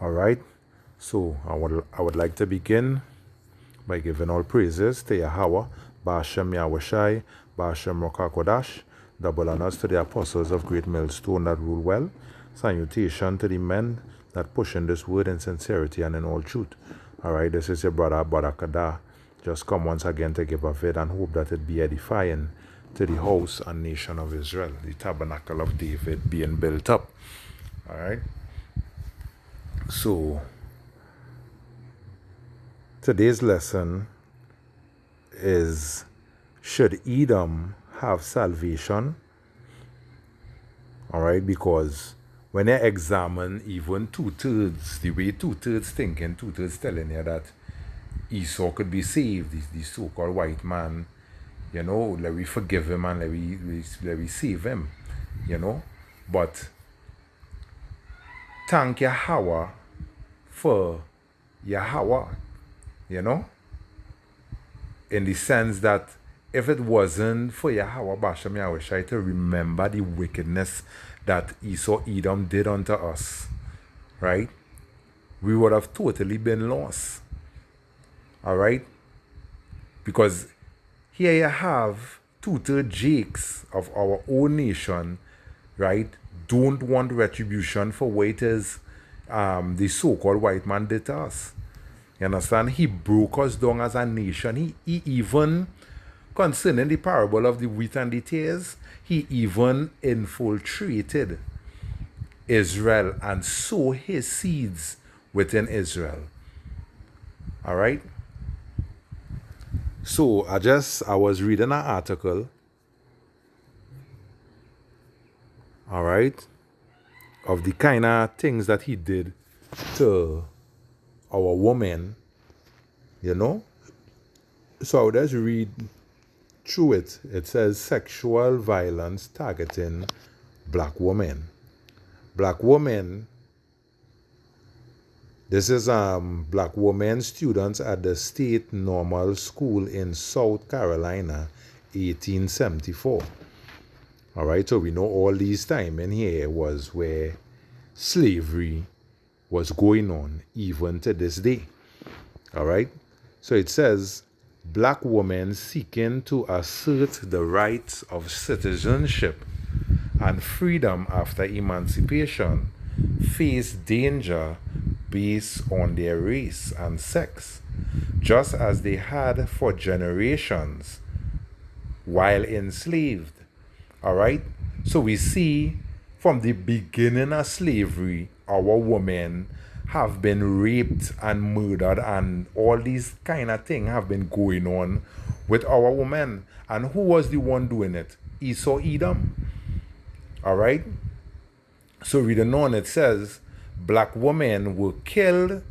All right. So I would like to begin by giving all praises to Yahweh, Ba'ashem Yahushai, Ba'ashem Rokakodash, double honors to the apostles of Great Millstone that rule well, salutation to the men that push in this word in sincerity and in all truth. All right, this is your brother Barakada. Just come once again to give a vid and hope that it be edifying to the house and nation of Israel, the tabernacle of David being built up. All right. So today's lesson is, should Edom have salvation? All right, because when you examine even two-thirds, the way two-thirds thinking, two-thirds telling you that Esau could be saved, the so-called white man, let me forgive him and let me save him, But thank Yahweh for Yahweh, in the sense that if it wasn't for Yahweh, Ba'ashem Yahushai, to remember the wickedness that Esau, Edom did unto us, right? We would have totally been lost, all right? Because here you have two-thirds Jakes of our own nation, right, don't want retribution for what it is the so-called white man did to us. You understand? He broke us down as a nation. He even, concerning the parable of the wheat and the tares, he even infiltrated Israel and sowed his seeds within Israel. All right? So I was reading an article, all right, of the kind of things that he did to our women, So I'll just read through it. It says sexual violence targeting black women. Black women, this is black women students at the State Normal School in South Carolina, 1874. All right, so we know all these time in here was where slavery was going on even to this day. All right, so it says black women seeking to assert the rights of citizenship and freedom after emancipation face danger based on their race and sex, just as they had for generations while enslaved. All right, so we see from the beginning of slavery, our women have been raped and murdered, and all these kind of things have been going on with our women. And who was the one doing it? Esau, Edom. All right, so reading on, it says black women were killed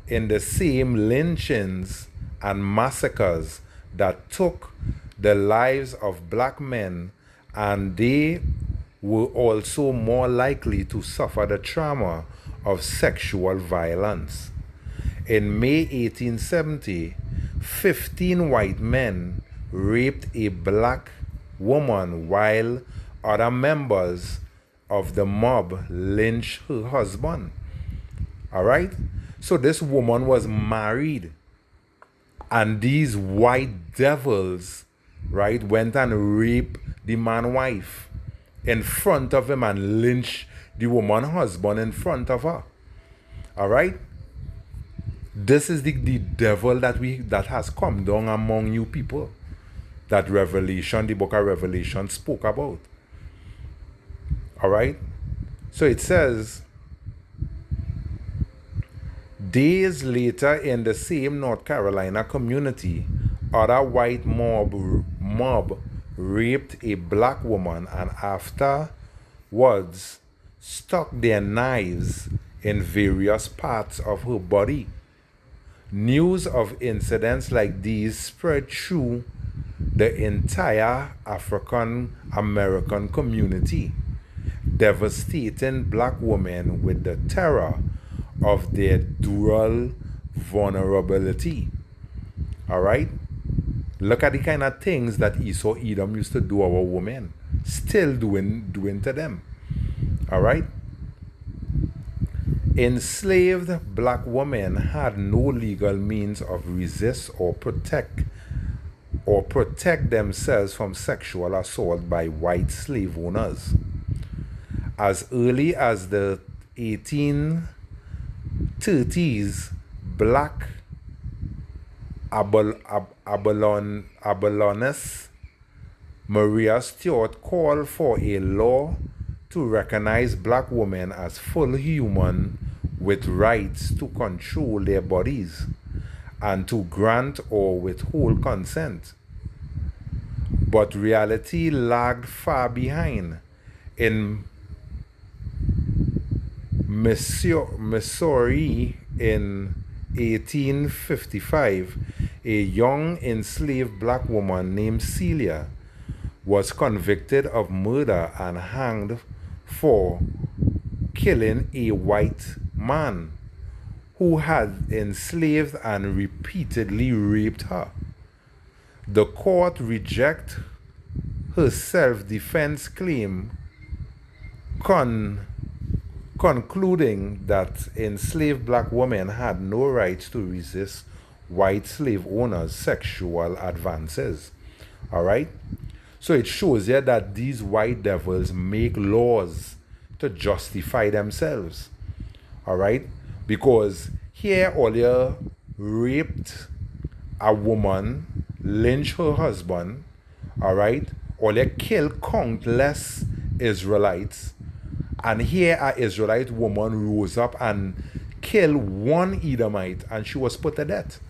in the same lynchings and massacres that took the lives of black men, and they were also more likely to suffer the trauma of sexual violence. In May 1870, 15 white men raped a black woman while other members of the mob lynched her husband. All right? So this woman was married, and these white devils, right, went and raped the man's wife in front of him and lynched the woman's husband in front of her. All right? This is the devil that has come down among you people that the book of Revelation spoke about. All right? So it says, days later in the same North Carolina community, other white mob raped a black woman and afterwards stuck their knives in various parts of her body. News of incidents like these spread through the entire African American community, devastating black women with the terror of their dual vulnerability. All right? Look at the kind of things that Esau, Edom used to do our women, still doing to them. All right? Enslaved black women had no legal means of resist or protect themselves from sexual assault by white slave owners. As early as the 1830s, black abolitionist Maria Stuart called for a law to recognize black women as full human with rights to control their bodies and to grant or withhold consent. But reality lagged far behind. In Missouri in 1855, a young enslaved black woman named Celia was convicted of murder and hanged for killing a white man who had enslaved and repeatedly raped her. The court rejected her self-defense claim, concluding that enslaved black women had no right to resist white slave owners' sexual advances. All right? So it shows here that these white devils make laws to justify themselves. All right? Because here Olia raped a woman, lynched her husband, all right? Olia killed countless Israelites. And here an Israelite woman rose up and killed one Edomite, and she was put to death.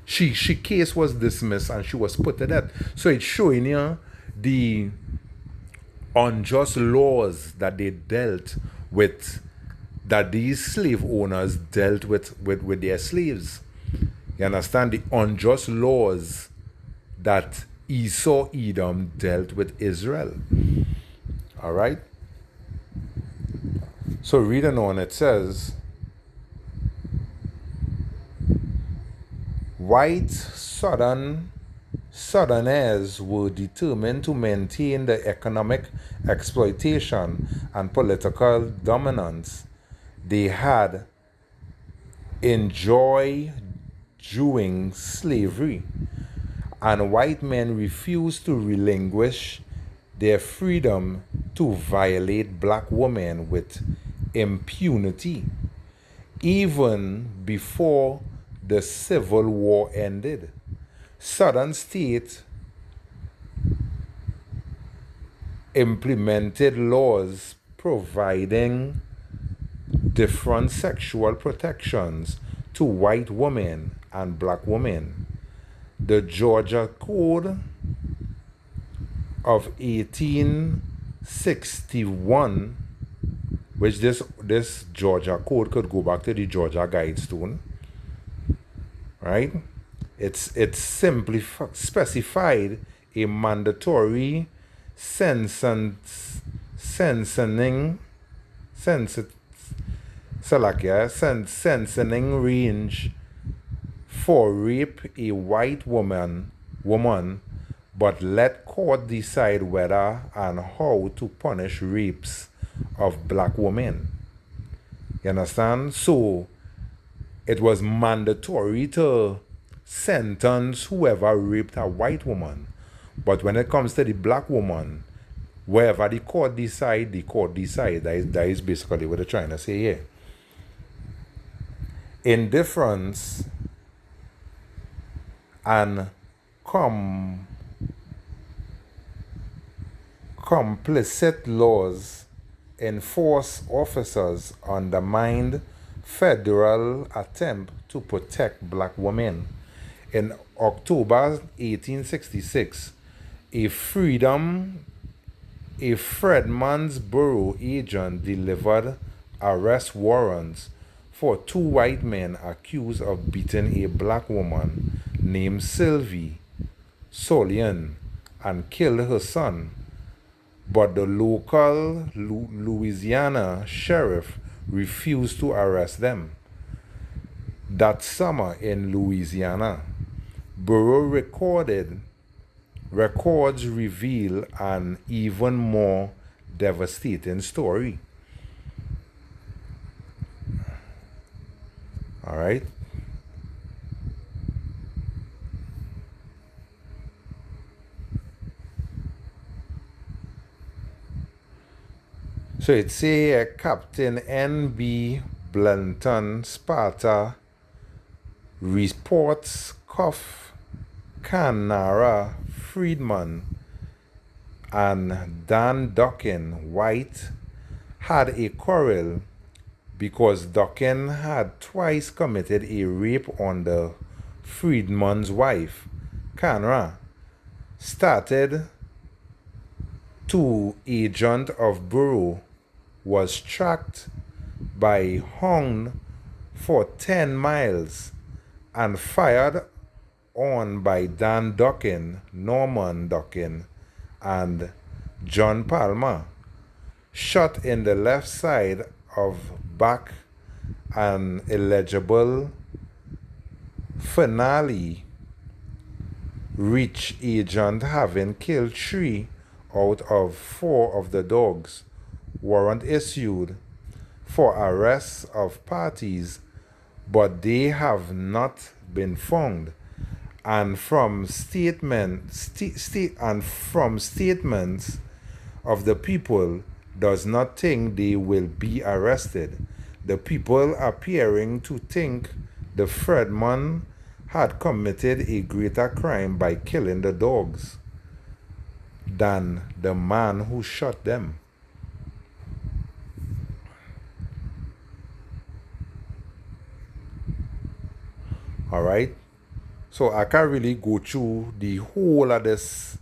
She case was dismissed and she was put to death. So it's showing you the unjust laws that they dealt with, that these slave owners dealt with their slaves. You understand? The unjust laws that Esau, Edom dealt with Israel. All right? So reading on, it says, white Southerners were determined to maintain the economic exploitation and political dominance they had enjoyed during slavery, and white men refused to relinquish their freedom to violate black women with impunity, even before the Civil War ended. Southern states implemented laws providing different sexual protections to white women and black women. The Georgia Code of 1861, which this Georgia Code could go back to the Georgia Guidestone, right? It's simply specified a mandatory censoring range for rape a white woman, but let court decide whether and how to punish rapes of black women. You understand? So it was mandatory to sentence whoever raped a white woman. But when it comes to the black woman, wherever the court decide, That is basically what they're trying to say here. Indifference and complicit laws enforced officers undermined federal attempt to protect black women. In October 1866, a Fredmansboro agent delivered arrest warrants for 2 white men accused of beating a black woman named Sylvie Solian and killed her son. But the local Louisiana sheriff refused to arrest them. That summer in Louisiana, Bureau records reveal an even more devastating story. right? So it say Captain N.B. Blanton, Sparta, reports Cuff, Canara, Friedman, and Dan Duckin, White, had a quarrel because Duckin had twice committed a rape on the Friedman's wife, Canra. Started to agent of bureau, was tracked by Hong for 10 miles and fired on by Dan Duckin, Norman Duckin, and John Palmer. Shot in the left side of back, an illegible finale reach agent having killed 3 out of 4 of the dogs. Warrant issued for arrests of parties, but they have not been found. And from statements of the people, does not think they will be arrested. The people appearing to think the Fredman had committed a greater crime by killing the dogs than the man who shot them. All right. So I can't really go through the whole of this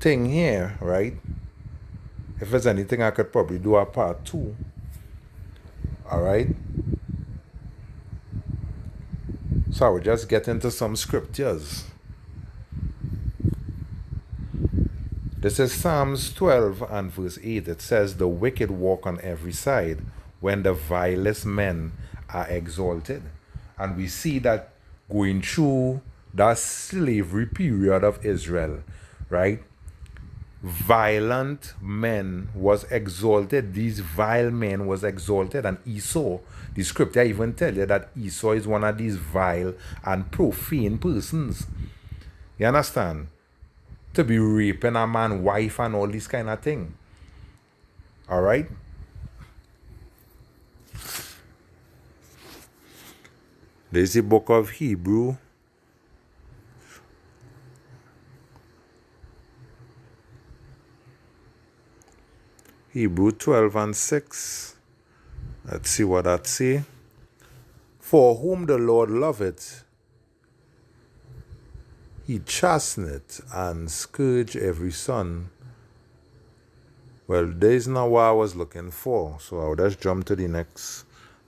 thing here, right? If there's anything, I could probably do a part 2. All right. So I will just get into some scriptures. This is Psalms 12 and verse 8. It says, "The wicked walk on every side when the vilest men are exalted." And we see that going through that slavery period of Israel, right? Violent men was exalted. These vile men was exalted. And Esau, the scripture even tell you that Esau is one of these vile and profane persons. You understand? To be raping a man's wife and all this kind of thing. All right? There's the book of Hebrew. Hebrew 12 and 6. Let's see what that say. "For whom the Lord loveth, he chasteneth and scourge every son." Well, there's not what I was looking for, so I'll just jump to the next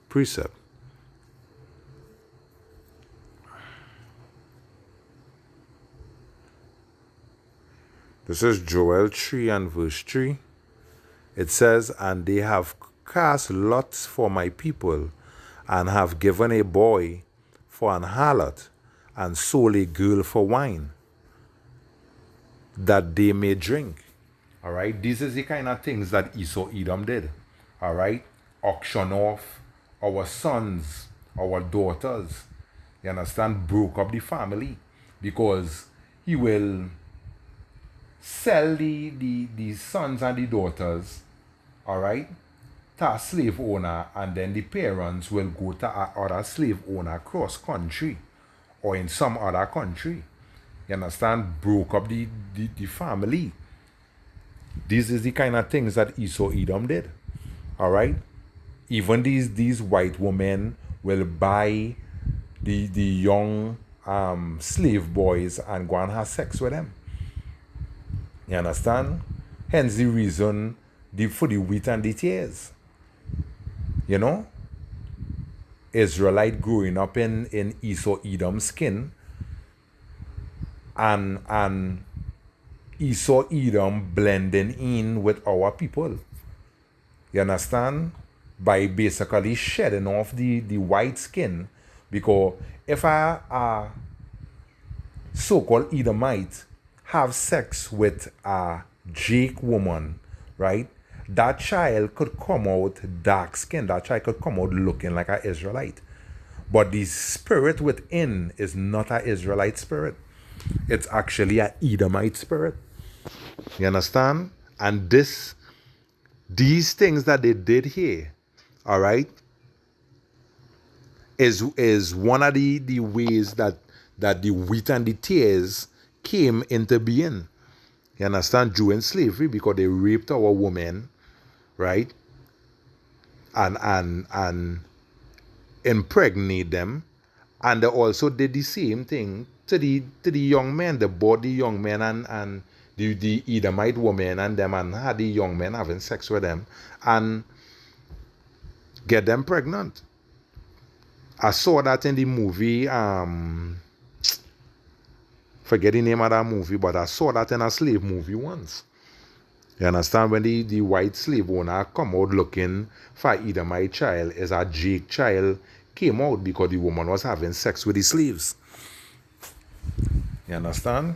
precept. This is Joel 3 and verse 3. It says, "And they have cast lots for my people, and have given a boy for an harlot, and sold a girl for wine, that they may drink." All right, these is the kind of things that Esau Edom did. All right, auction off our sons, our daughters. You understand? Broke up the family because he will sell the sons and the daughters, all right, to a slave owner, and then the parents will go to other slave owner cross country or in some other country. You understand? Broke up the family. This is the kind of things that Esau Edom did. All right? Even these white women will buy the young slave boys and go and have sex with them. You understand? Hence the reason for the wheat and the tears. You know? Israelite growing up in Esau Edom's skin, and Esau Edom blending in with our people. You understand? By basically shedding off the white skin. Because if a so-called Edomite have sex with a Jake woman, right? that child could come out dark skinned. That child could come out looking like an Israelite. But the spirit within is not an Israelite spirit. It's actually an Edomite spirit. You understand? And these things that they did here, all right, is one of the ways that the wheat and the tears came into being. You understand? During slavery, because they raped our women, right? And impregnate them, and they also did the same thing to the young men. They bought the young men and the Edomite women and them, and had the young men having sex with them and get them pregnant. I saw that in the movie, forget the name of that movie, but I saw that in a slave movie once. You understand? When the white slave owner come out looking for either my child, is a Jake child came out because the woman was having sex with the slaves. You understand?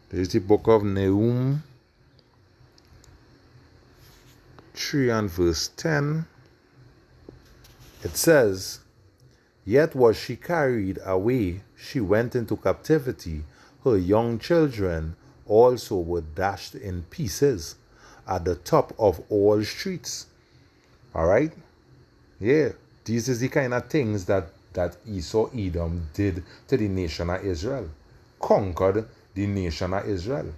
There's the book of Nahum 3 and verse 10. It says, "Yet was she carried away, she went into captivity. Her young children also were dashed in pieces at the top of all streets." All right? Yeah. These is the kind of things that Esau Edom did to the nation of Israel. Conquered the nation of Israel.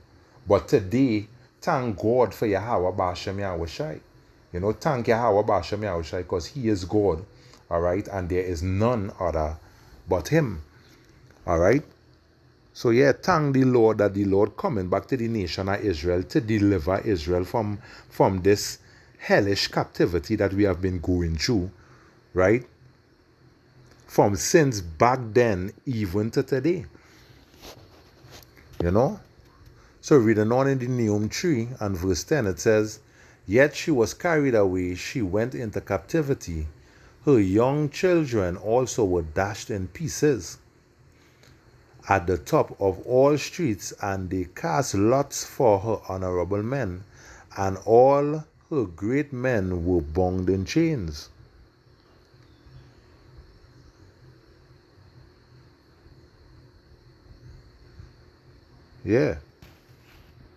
But today, thank God for Yahweh Bashem Yahushai. You know, thank Yahweh Bashem Yahushai, because he is God. All right? And there is none other but him. All right? So yeah, thank the Lord that the Lord coming back to the nation of Israel to deliver Israel from this hellish captivity that we have been going through, right? From since back then even to today. You know? So reading on in the Nahum 3 and verse 10, it says, "Yet she was carried away, she went into captivity. Her young children also were dashed in pieces at the top of all streets, and they cast lots for her honorable men, and all her great men were bound in chains." Yeah.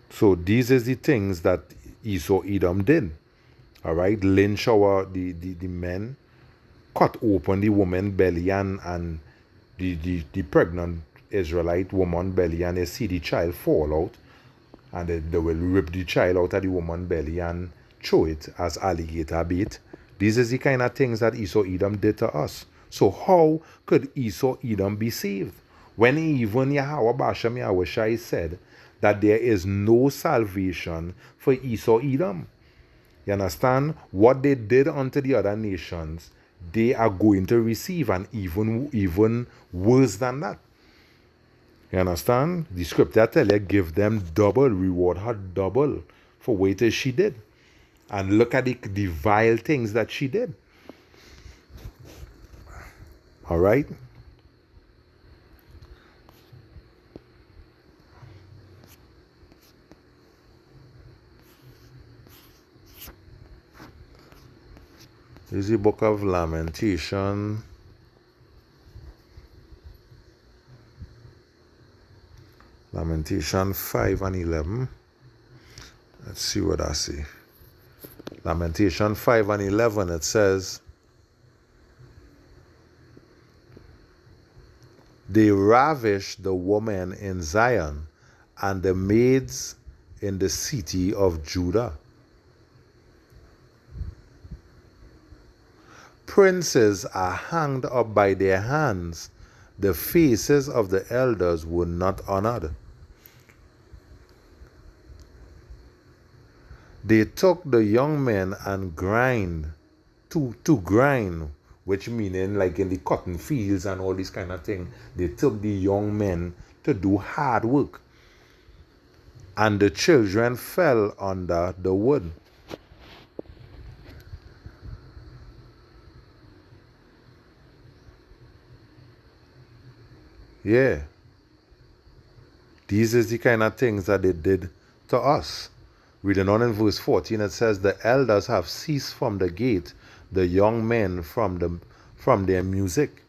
So these is the things that Esau Edom did. All right, lynch the men, cut open the woman belly and the pregnant Israelite woman belly, and they see the child fall out, and they will rip the child out of the woman belly and throw it as alligator bait. These is the kind of things that Esau Edom did to us. So how could Esau Edom be saved? When even Yahweh Bashem Yahushai said that there is no salvation for Esau Edom. You understand? What they did unto the other nations, they are going to receive, and even worse than that. You understand? The scripture tell you, give them double, reward her double for what it is she did. And look at the vile things that she did. All right? This is the book of Lamentation. Lamentation 5 and 11. Let's see what I see. Lamentation 5 and 11, it says, "They ravish the woman in Zion, and the maids in the city of Judah. Princes are hanged up by their hands. The faces of the elders were not honored. They took the young men and to grind, which meaning like in the cotton fields and all this kind of thing. They took the young men to do hard work, and the children fell under the wood." Yeah. These is the kind of things that they did to us. Reading on in verse 14, it says, the elders have ceased from the gate, the young men from their music.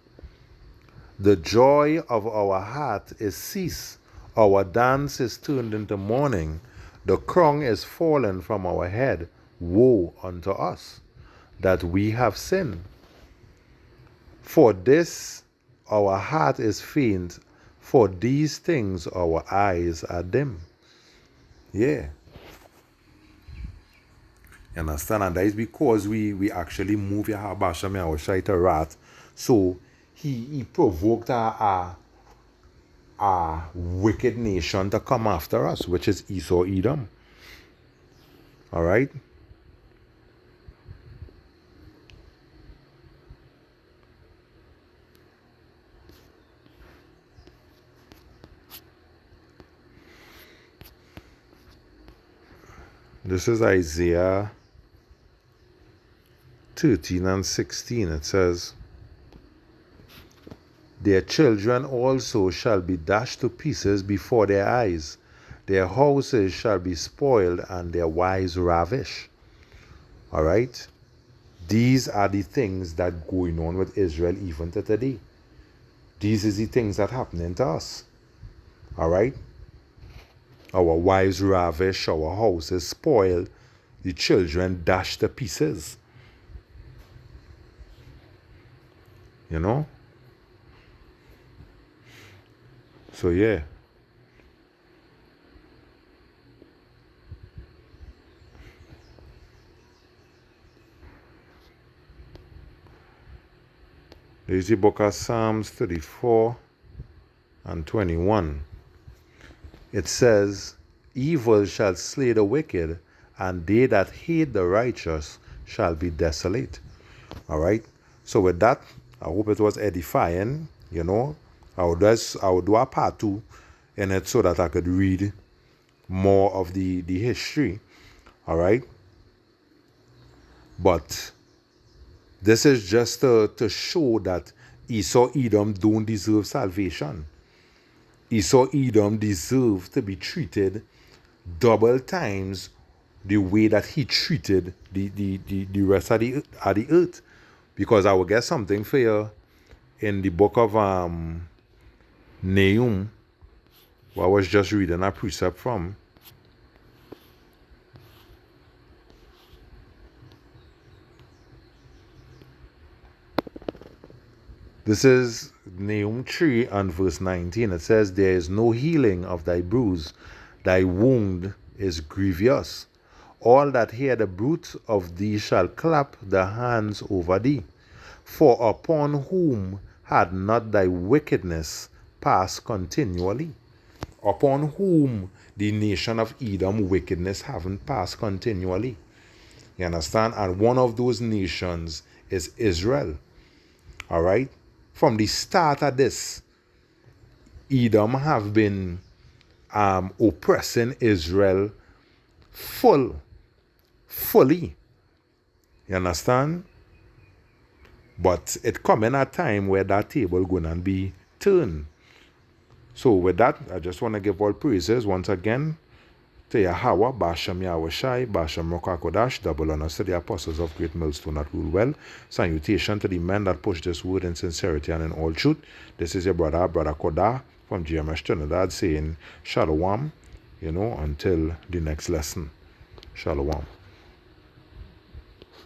The joy of our heart is ceased. Our dance is turned into mourning. The crown is fallen from our head. Woe unto us, that we have sinned. For this our heart is faint. For these things our eyes are dim. Yeah. You understand? And that is because we actually move Yahabasham Yahushai to wrath. So he provoked a wicked nation to come after us, which is Esau Edom. Alright? This is Isaiah 13 and 16. It says, their children also shall be dashed to pieces before their eyes. Their houses shall be spoiled and their wives ravished. Alright? These are the things that going on with Israel even to today. These is the things that happening to us. Alright? Our wives ravished, our houses spoiled, the children dashed to pieces. You know? So yeah. There's the book of Psalms 34 and 21. It says, evil shall slay the wicked, and they that hate the righteous shall be desolate. Alright? So with that, I hope it was edifying. You know, I would do a part 2 in it so that I could read more of the history. Alright? But this is just to show that Esau Edom don't deserve salvation. Esau Edom deserve to be treated double times the way that he treated the rest of the earth. Because I will get something for you in the book of Nahum, where I was just reading a precept from. This is Nahum 3 and verse 19. It says, there is no healing of thy bruise. Thy wound is grievous. All that hear the bruit of thee shall clap the hands over thee. For upon whom had not thy wickedness passed continually? Upon whom the nation of Edom wickedness haven't passed continually? You understand? And one of those nations is Israel. Alright? From the start of this, Edom have been oppressing Israel fully. You understand? But it come in a time where that table gonna be turned. So with that, I just want to give all praises once again to Yahweh, Basham Yahushai, Basham Rokakodash, double honors to the apostles of Great Millstone that rule well. Salutation to the men that push this word in sincerity and in all truth. This is your brother Kodah from GMS Trinidad saying Shalom, until the next lesson. Shalom.